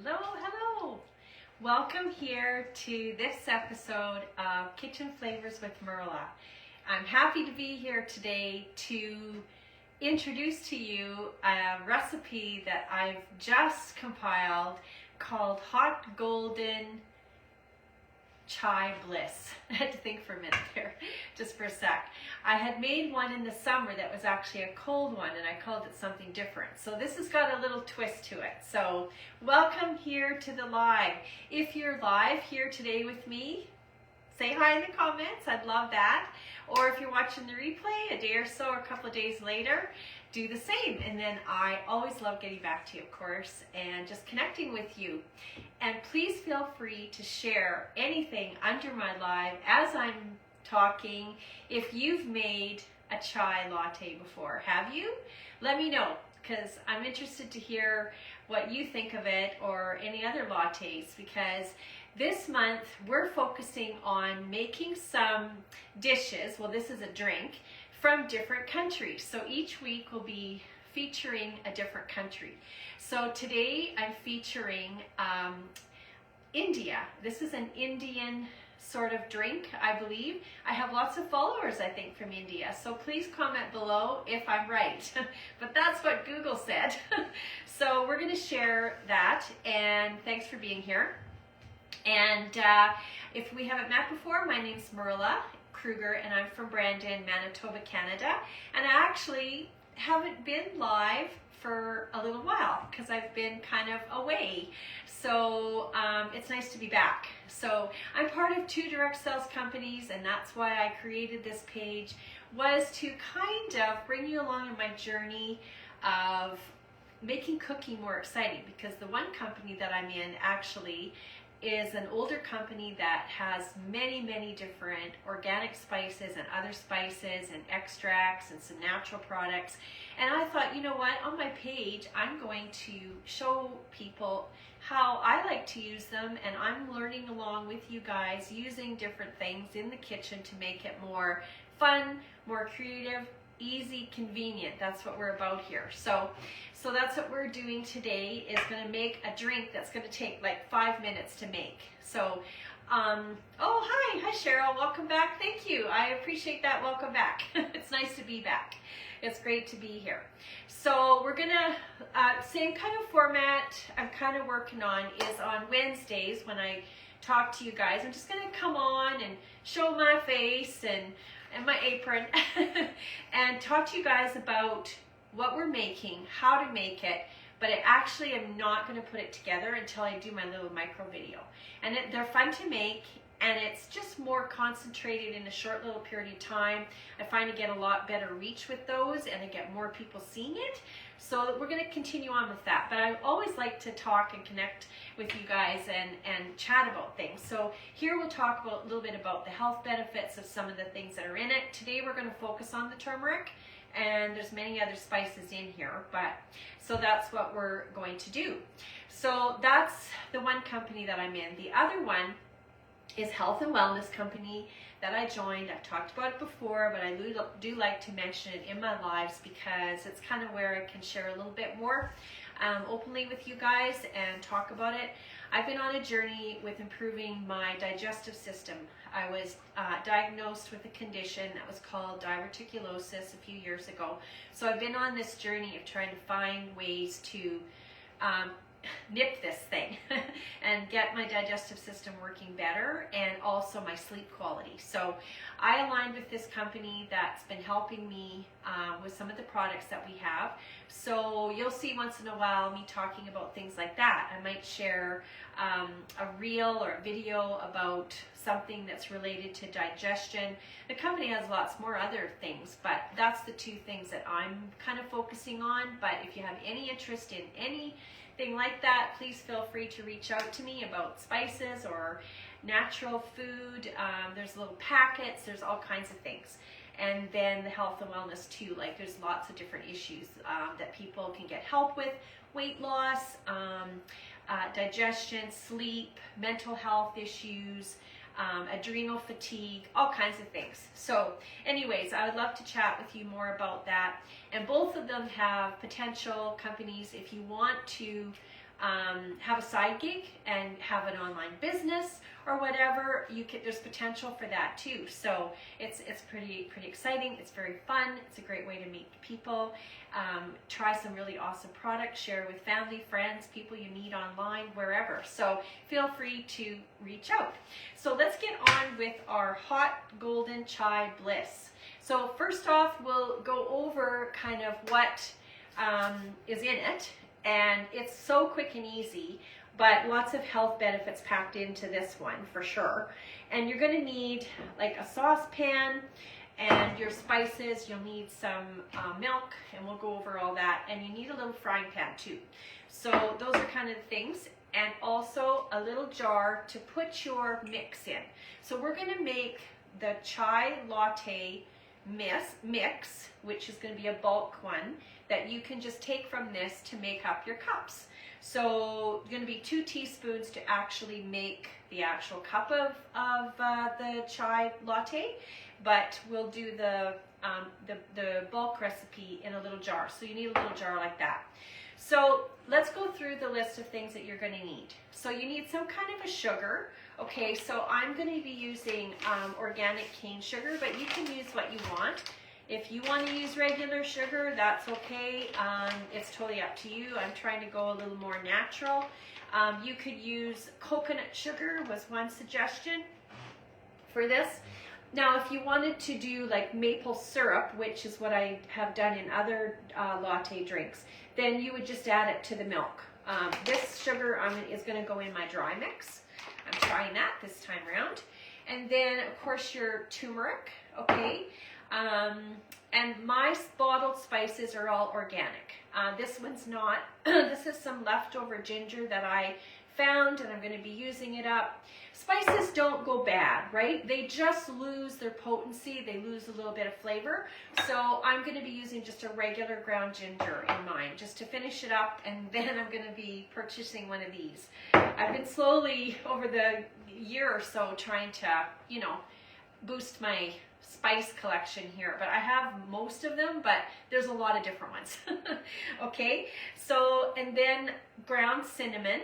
Hello, hello. Welcome here to this episode of Kitchen Flavors with Merla. I'm happy to be here today to introduce to you a recipe that I've just compiled called Hot Golden Chai Bliss. I had to think for a minute there, just for a sec. I had made one in the summer that was actually a cold one, and I called it something different. So this has got a little twist to it. So welcome here to the live. If you're live here today with me, say hi in the comments. I'd love that. Or if you're watching the replay a day or so or a couple of days later, do the same. And then I always love getting back to you, of course, and just connecting with you. And please feel free to share anything under my live as I'm talking. If you've made a chai latte before, have you? Let me know, because I'm interested to hear what you think of it, or any other lattes, because this month we're focusing on making some dishes, well, this is a drink, from different countries. So each week will be featuring a different country. So today I'm featuring India. This is an Indian sort of drink, I believe. I have lots of followers, I think, from India. So please comment below if I'm right. But that's what Google said. So we're going to share that, and thanks for being here. And if we haven't met before, my name's Merla Kruger, and I'm from Brandon, Manitoba, Canada. And I actually haven't been live for a little while because I've been kind of away. So it's nice to be back. So I'm part of two direct sales companies, and that's why I created this page, was to kind of bring you along in my journey of making cooking more exciting, because the one company that I'm in actually is an older company that has many different organic spices and other spices and extracts and some natural products. And I thought, you know what, on my page I'm going to show people how I like to use them, and I'm learning along with you guys using different things in the kitchen to make it more fun, more creative, easy, convenient. That's what we're about here. So that's what we're doing today, is going to make a drink that's going to take like 5 minutes to make. So oh, hi Cheryl, welcome back. Thank you, I appreciate that. Welcome back. It's nice to be back. It's great to be here. So we're gonna same kind of format I'm kind of working on is on Wednesdays when I talk to you guys. I'm just gonna come on and show my face and my apron and talk to you guys about what we're making, how to make it, but I actually am not going to put it together until I do my little micro video. And they're fun to make, and it's just more concentrated in a short little period of time. I find I get a lot better reach with those, and I get more people seeing it. So we're going to continue on with that. But I always like to talk and connect with you guys and chat about things. So here we'll talk about a little bit about the health benefits of some of the things that are in it. Today we're going to focus on the turmeric, and there's many other spices in here, but so that's what we're going to do. So that's the one company that I'm in. The other one is health and wellness company that I joined. I've talked about it before, but I do like to mention it in my lives because it's kind of where I can share a little bit more openly with you guys and talk about it. I've been on a journey with improving my digestive system. I was diagnosed with a condition that was called diverticulosis a few years ago. So I've been on this journey of trying to find ways to nip this thing and get my digestive system working better, and also my sleep quality. So I aligned with this company that's been helping me with some of the products that we have. So you'll see once in a while me talking about things like that. I might share a reel or a video about something that's related to digestion. The company has lots more other things, but that's the two things that I'm kind of focusing on. But if you have any interest in anything like that, please feel free to reach out to me about spices or natural food. There's little packets, there's all kinds of things. And then the health and wellness too, like there's lots of different issues that people can get help with. Weight loss, digestion, sleep, mental health issues, adrenal fatigue, all kinds of things. So anyways, I would love to chat with you more about that. And both of them have potential companies if you want to have a side gig and have an online business or whatever, there's potential for that too. So it's pretty exciting. It's very fun. It's a great way to meet people. Try some really awesome products. Share with family, friends, people you meet online, wherever. So feel free to reach out. So let's get on with our hot Golden Chai Bliss. So first off, we'll go over kind of what is in it, and it's so quick and easy, but lots of health benefits packed into this one for sure. And you're going to need like a saucepan and your spices. You'll need some milk, and we'll go over all that. And you need a little frying pan too. So those are kind of the things. And also a little jar to put your mix in. So we're going to make the chai latte mix, which is going to be a bulk one that you can just take from this to make up your cups. So it's going to be 2 teaspoons to actually make the actual cup of the chai latte, but we'll do the bulk recipe in a little jar. So you need a little jar like that. So let's go through the list of things that you're going to need. So you need some kind of a sugar. Okay, so I'm going to be using organic cane sugar, but you can use what you want. If you want to use regular sugar, that's okay. It's totally up to you. I'm trying to go a little more natural. You could use coconut sugar was one suggestion for this. Now, if you wanted to do like maple syrup, which is what I have done in other latte drinks, then you would just add it to the milk. This sugar is going to go in my dry mix. I'm trying that this time around. And then, of course, your turmeric, okay? And my bottled spices are all organic. This one's not. This is some leftover ginger that I found, and I'm going to be using it up. Spices don't go bad, right? They just lose their potency. They lose a little bit of flavor. So I'm going to be using just a regular ground ginger in mine just to finish it up, and then I'm going to be purchasing one of these. I've been slowly over the year or so trying to, you know, boost my spice collection here, but I have most of them, but there's a lot of different ones. Okay, so, and then ground cinnamon.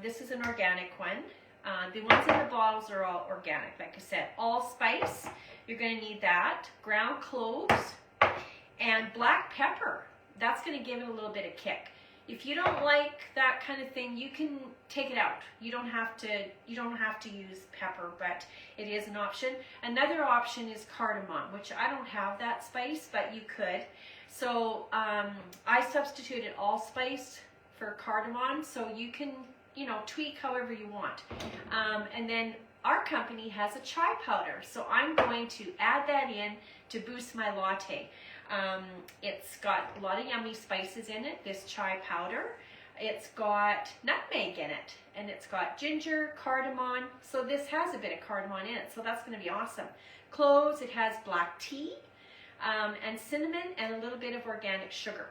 This is an organic one. The ones in the bottles are all organic, like I said. Allspice, you're going to need that. Ground cloves and black pepper. That's going to give it a little bit of kick. If you don't like that kind of thing, you can take it out. You don't have to use pepper, but it is an option. Another option is cardamom, which I don't have that spice, but you could. So I substituted allspice for cardamom, so you can, you know, tweak however you want. And then our company has a chai powder, so I'm going to add that in to boost my latte. It's got a lot of yummy spices in it, this chai powder. It's got nutmeg in it, and it's got ginger, cardamom, so this has a bit of cardamom in it, so that's going to be awesome. Cloves, it has black tea, and cinnamon, and a little bit of organic sugar.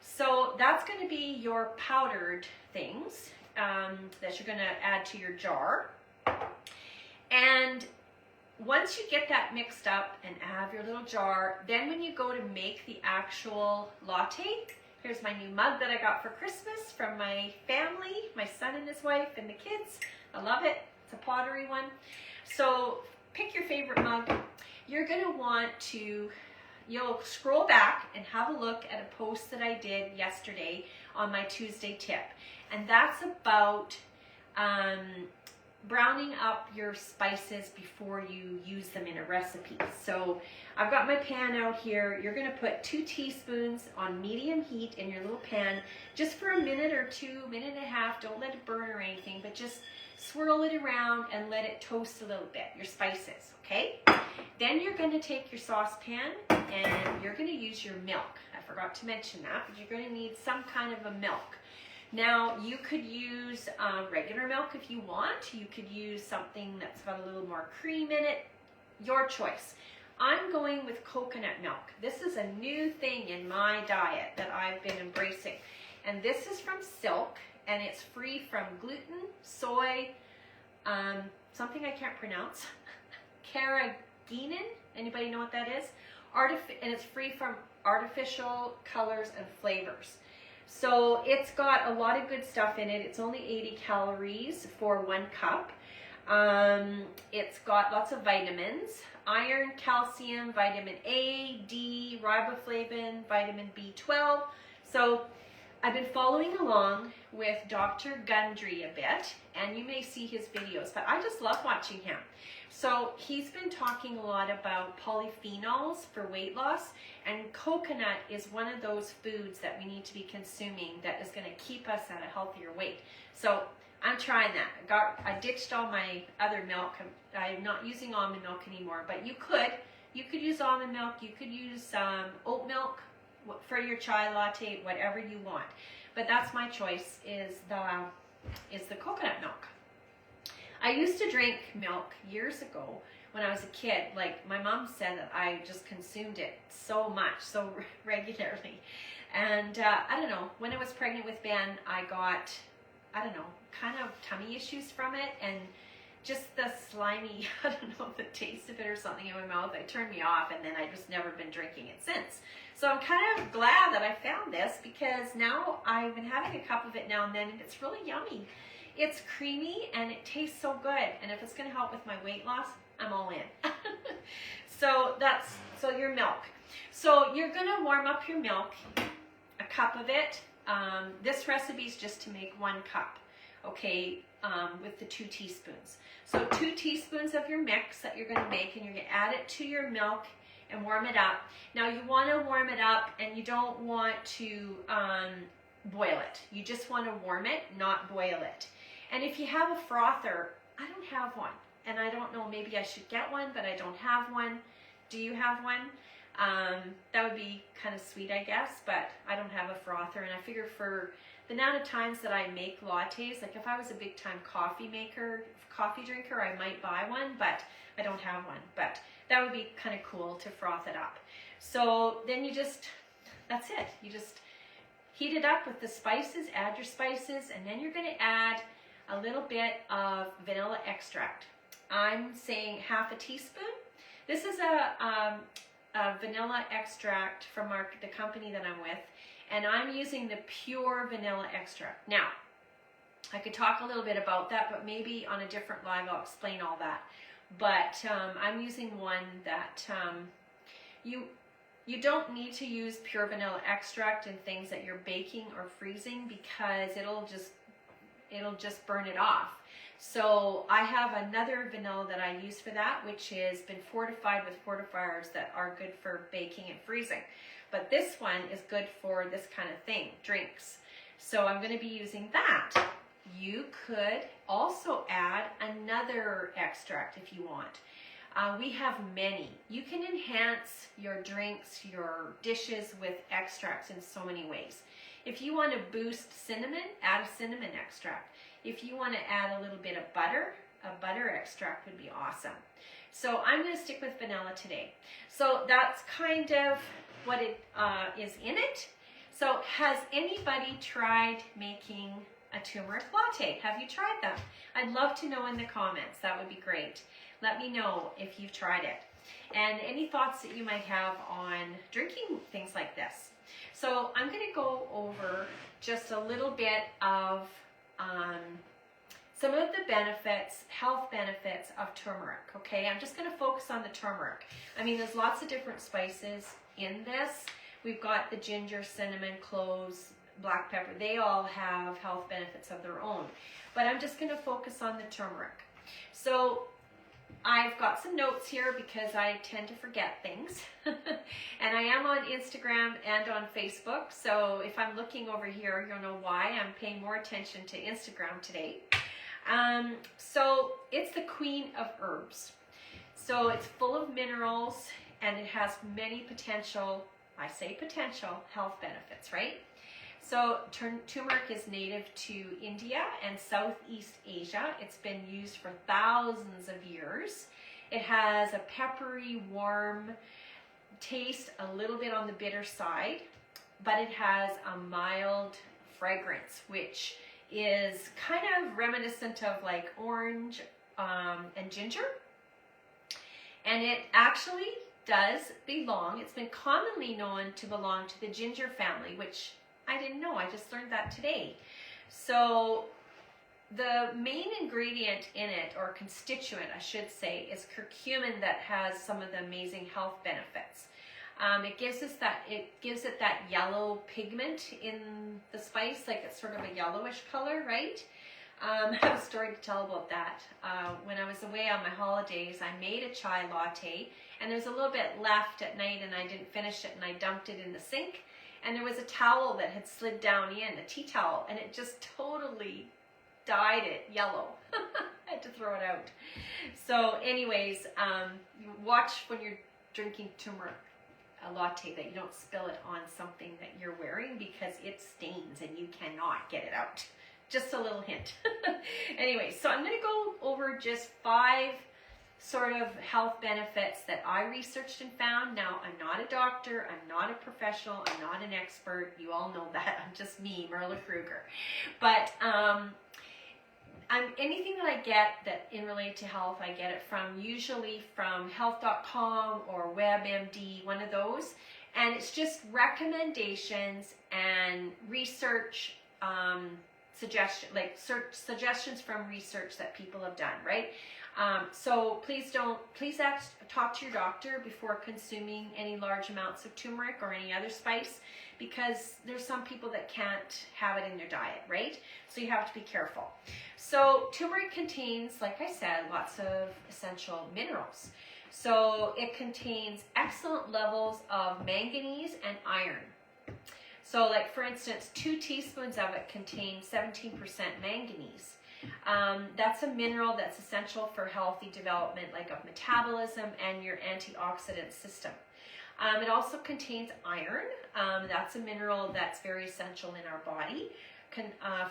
So that's going to be your powdered things that you're going to add to your jar. And once you get that mixed up and have your little jar, then when you go to make the actual latte, here's my new mug that I got for Christmas from my family, my son and his wife and the kids. I love it. It's a pottery one. So pick your favorite mug. You're going to want to, you'll scroll back and have a look at a post that I did yesterday on my Tuesday tip. And that's about browning up your spices before you use them in a recipe. So I've got my pan out here. You're going to put 2 teaspoons on medium heat in your little pan just for a minute or 2, minute and a half. Don't let it burn or anything, but just swirl it around and let it toast a little bit, your spices, okay? Then you're going to take your saucepan and you're going to use your milk. I forgot to mention that, but you're going to need some kind of a milk. Now, you could use regular milk if you want. You could use something that's got a little more cream in it. Your choice. I'm going with coconut milk. This is a new thing in my diet that I've been embracing. And this is from Silk, and it's free from gluten, soy, something I can't pronounce, carrageenan. Anybody know what that is? And it's free from artificial colors and flavors. So it's got a lot of good stuff in it. It's only 80 calories for 1 cup. It's got lots of vitamins, iron, calcium, vitamin A, D, riboflavin, vitamin B12. So I've been following along with Dr. Gundry a bit, and you may see his videos, but I just love watching him. So he's been talking a lot about polyphenols for weight loss, and coconut is one of those foods that we need to be consuming that is going to keep us at a healthier weight. So I'm trying that. I ditched all my other milk. I'm not using almond milk anymore, but you could use almond milk. You could use oat milk for your chai latte, whatever you want. But that's my choice, is the coconut milk. I used to drink milk years ago when I was a kid. Like, my mom said that I just consumed it so much, so regularly. And I don't know, when I was pregnant with Ben, I got, I don't know, kind of tummy issues from it, and just the slimy, I don't know, the taste of it or something in my mouth, it turned me off, and then I just never been drinking it since. So I'm kind of glad that I found this, because now I've been having a cup of it now and then, and it's really yummy. It's creamy and it tastes so good, and if it's going to help with my weight loss, I'm all in. So your milk. So you're going to warm up your milk, a cup of it. This recipe is just to make 1 cup, okay, with the 2 teaspoons. So 2 teaspoons of your mix that you're going to make, and you're going to add it to your milk and warm it up. Now you want to warm it up, and you don't want to boil it. You just want to warm it, not boil it. And if you have a frother, I don't have one, and I don't know, maybe I should get one, but I don't have one. Do you have one? That would be kind of sweet, I guess, but I don't have a frother, and I figure for the amount of times that I make lattes, like if I was a big time coffee drinker, I might buy one, but I don't have one. But that would be kind of cool to froth it up. So then that's it. You just heat it up with the spices, add your spices, and then you're going to add a little bit of vanilla extract. I'm saying half a teaspoon. This is a vanilla extract from the company that I'm with, and I'm using the pure vanilla extract. Now, I could talk a little bit about that, but maybe on a different live I'll explain all that. But I'm using one that you don't need to use pure vanilla extract in things that you're baking or freezing, because it'll just burn it off. So I have another vanilla that I use for that, which has been fortified with fortifiers that are good for baking and freezing. But this one is good for this kind of thing, drinks. So I'm going to be using that. You could also add another extract if you want. We have many. You can enhance your drinks, your dishes with extracts in so many ways. If you want to boost cinnamon, add a cinnamon extract. If you want to add a little bit of butter, a butter extract would be awesome. So I'm going to stick with vanilla today. So that's kind of what it is in it. So has anybody tried making a turmeric latte? Have you tried them? I'd love to know in the comments. That would be great. Let me know if you've tried it, and any thoughts that you might have on drinking things like this. So I'm going to go over just a little bit of some of the benefits, health benefits of turmeric, okay? I'm just going to focus on the turmeric. I mean, there's lots of different spices in this. We've got the ginger, cinnamon, cloves, black pepper. They all have health benefits of their own. But I'm just going to focus on the turmeric. So I've got some notes here because I tend to forget things. And I am on Instagram and on Facebook. So if I'm looking over here, you'll know why. I'm paying more attention to Instagram today. So it's the queen of herbs. So it's full of minerals, and it has many potential, I say potential, health benefits, right? So turmeric is native to India and Southeast Asia. It's been used for thousands of years. It has a peppery, warm taste, a little bit on the bitter side, but it has a mild fragrance, which is kind of reminiscent of like orange and ginger. And it actually does belong, it's been commonly known to belong to the ginger family, which I didn't know. I just learned that today. So the main ingredient in it, or constituent I should say, is curcumin, that has some of the amazing health benefits. It gives it that yellow pigment in the spice, like it's sort of a yellowish color, right? I have a story to tell about that. When I was away on my holidays, I made a chai latte, and there was a little bit left at night, and I didn't finish it, and I dumped it in the sink, and there was a towel that had slid down in, a tea towel, and it just totally dyed it yellow. I had to throw it out. So anyways, watch when you're drinking turmeric latte that you don't spill it on something that you're wearing, because it stains and you cannot get it out. Just a little hint. Anyway, so I'm going to go over just 5 sort of health benefits that I researched and found. Now, I'm not a doctor, I'm not a professional, I'm not an expert. You all know that. I'm just me, Merla Kruger. But anything that I get that in related to health, I get it usually from health.com or WebMD, one of those. And it's just recommendations and research suggestions from research that people have done, right? So please talk to your doctor before consuming any large amounts of turmeric or any other spice, because there's some people that can't have it in their diet, right? So you have to be careful. So turmeric contains, like I said, lots of essential minerals. So it contains excellent levels of manganese and iron. So like for instance, 2 teaspoons of it contains 17% manganese. That's a mineral that's essential for healthy development, like of metabolism and your antioxidant system. It also contains iron. That's a mineral that's very essential in our body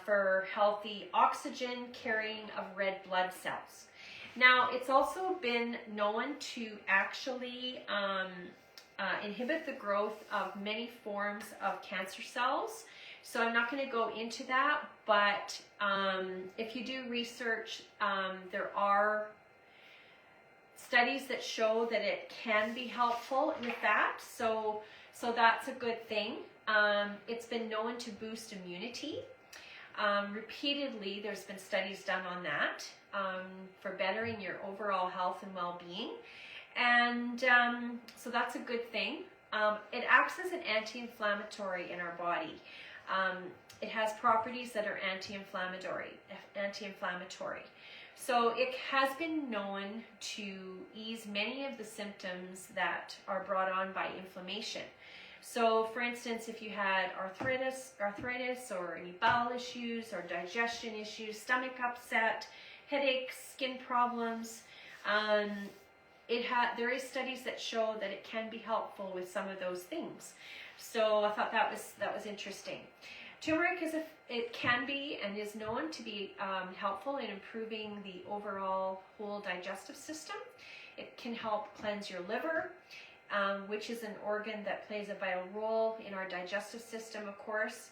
for healthy oxygen carrying of red blood cells. Now, it's also been known to actually inhibit the growth of many forms of cancer cells. So I'm not going to go into that, but if you do research, there are studies that show that it can be helpful with that. So that's a good thing. It's been known to boost immunity. Repeatedly, there's been studies done on that for bettering your overall health and well-being. And so that's a good thing. It acts as an anti-inflammatory in our body. It has properties that are anti-inflammatory. So it has been known to ease many of the symptoms that are brought on by inflammation. So for instance, if you had arthritis or any bowel issues or digestion issues, stomach upset, headaches, skin problems, there is studies that show that it can be helpful with some of those things. So I thought that was interesting. Turmeric it can be and is known to be helpful in improving the overall whole digestive system. It can help cleanse your liver, which is an organ that plays a vital role in our digestive system, of course.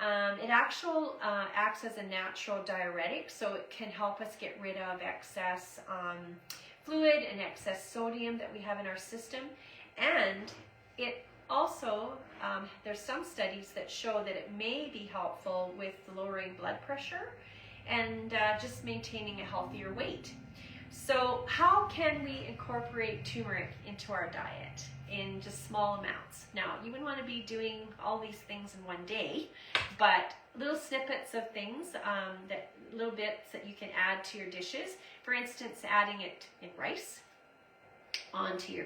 It actually acts as a natural diuretic, so it can help us get rid of excess fluid and excess sodium that we have in our system. And it also, there's some studies that show that it may be helpful with lowering blood pressure and just maintaining a healthier weight. So how can we incorporate turmeric into our diet in just small amounts? Now, you wouldn't want to be doing all these things in one day, but little snippets of things, little bits that you can add to your dishes. For instance, adding it in rice,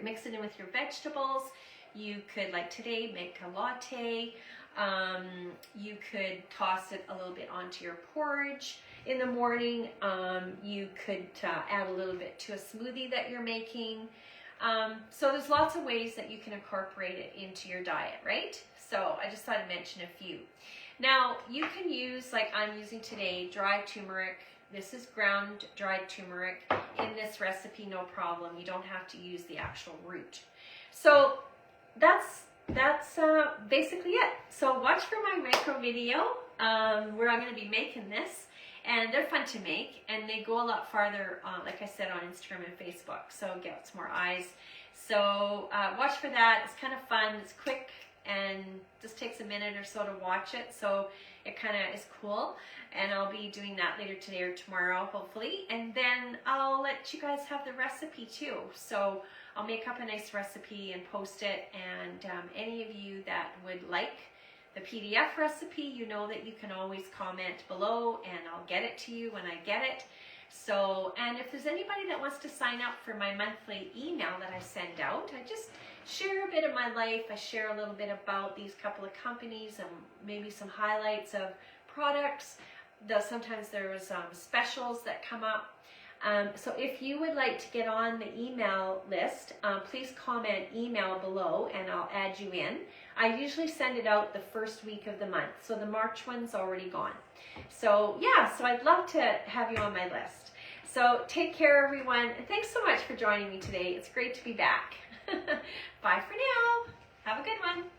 mix it in with your vegetables. You could, like today, make a latte. You could toss it a little bit onto your porridge in the morning. You could add a little bit to a smoothie that you're making. So there's lots of ways that you can incorporate it into your diet, right? So I just thought I'd mention a few. Now, you can use, like I'm using today, dry turmeric. This is ground dried turmeric in this recipe, no problem. You don't have to use the actual root. So that's basically it. So watch for my micro video where I'm going to be making this, and they're fun to make, and they go a lot farther, like I said, on Instagram and Facebook, so it gets more eyes. So watch for that. It's kind of fun, it's quick, and just takes a minute or so to watch it, so it kind of is cool. And I'll be doing that later today or tomorrow, hopefully. And then I'll let you guys have the recipe too. So I'll make up a nice recipe and post it. And any of you that would like the PDF recipe, you know that you can always comment below and I'll get it to you when I get it. So, and if there's anybody that wants to sign up for my monthly email that I send out, I just share a bit of my life. I share a little bit about these couple of companies and maybe some highlights of products. Sometimes there's specials that come up. So if you would like to get on the email list, please comment email below and I'll add you in. I usually send it out the first week of the month, so the March one's already gone. So yeah, so I'd love to have you on my list. So take care, everyone, and thanks so much for joining me today. It's great to be back. Bye for now. Have a good one.